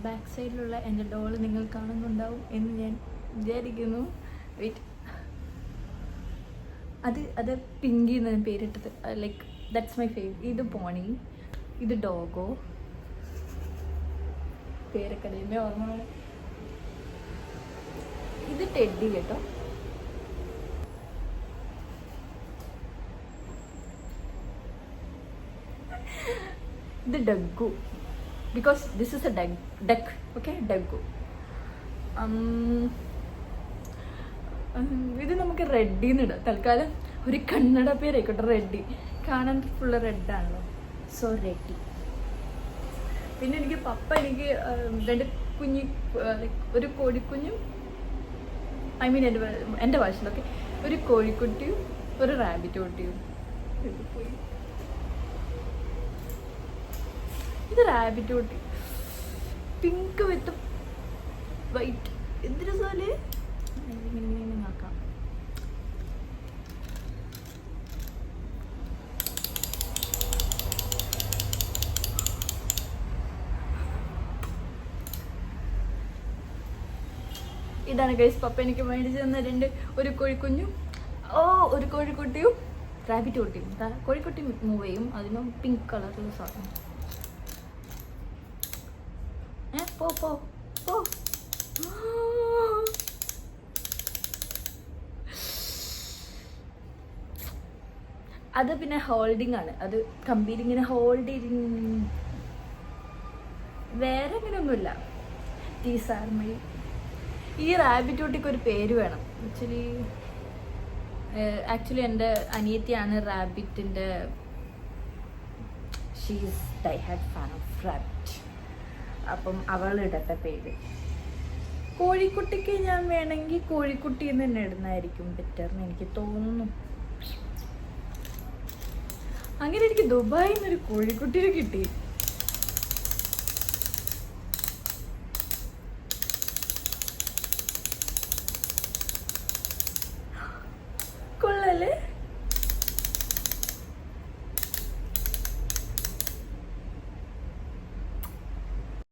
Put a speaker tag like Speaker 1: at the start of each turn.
Speaker 1: Back സൈഡിലുള്ള എൻ്റെ doll നിങ്ങൾ കാണുന്നുണ്ടാവും എന്ന് ഞാൻ വിചാരിക്കുന്നു. വെയിറ്റ്, അത് പിങ്കി എന്നാണ് പേരിട്ടത്. Like that's my favourite. ഇത് പോണി, ഇത് ഡോഗോ, പേരൊക്കെ അതിൻ്റെ ഓർമ്മ. ഇത് ടെഡി കേട്ടോ. ഇത് ഡഗ്ഗു, because this is a duck. Okay, ഡഗ്ഗു. ഇത് നമുക്ക് റെഡിന്ന് ഇടാം തൽക്കാലം. ഒരു കന്നഡ പേരായിക്കോട്ടെ, റെഡി. കാണാൻ ഫുള്ള് റെഡാണല്ലോ, സോ റെഡി. പിന്നെ എനിക്ക് എനിക്ക് രണ്ട് കുഞ്ഞി, ഒരു കോഴിക്കുഞ്ഞും, ഐ മീൻ എൻ്റെ ഭാഷയിലൊക്കെ ഒരു കോഴിക്കുട്ടിയും ഒരു റാബിറ്റ് കുട്ടിയും. ഇത് റാബിറ്റ് കുട്ടി, പിങ്ക് വിത്ത് വൈറ്റ്. എന്തൊരു സാല് നോക്കാം. ഇതാണ് ഗൈസ് പപ്പ എനിക്ക് മേടിച്ച് തന്ന ഒരു കോഴിക്കുഞ്ഞും ഒരു കോഴിക്കുട്ടിയും റാബിറ്റ് കുട്ടിയും. കോഴിക്കുട്ടി മൂവ് ചെയ്യും, അതിനും പിങ്ക് കളറുള്ള സാധനം. പോ പോ പോ. അത് പിന്നെ ഹോൾഡിങ് ആണ്, അത് കമ്പിയിൽ ഇങ്ങനെ ഹോൾഡ് ചെയ്ത്. വേറെ അങ്ങനെയൊന്നുമില്ല. ടീസാർമഴി. ഈ റാബിറ്റ് കുട്ടിക്ക് ഒരു പേര് വേണം. ആക്ച്വലി എൻ്റെ അനിയത്തിയാണ് റാബിറ്റിൻ്റെ, she's die hard fan of rabbit. അപ്പം അവളിടട്ടെ പേര്. കോഴിക്കുട്ടിക്ക് ഞാൻ വേണമെങ്കിൽ കോഴിക്കുട്ടി എന്ന് തന്നെ ഇടുന്നതായിരിക്കും ബെറ്റർ എന്ന് എനിക്ക് തോന്നുന്നു. അങ്ങനെ എനിക്ക് ദുബായിൽ നിന്നൊരു കോഴിക്കുട്ടിയെ കിട്ടി.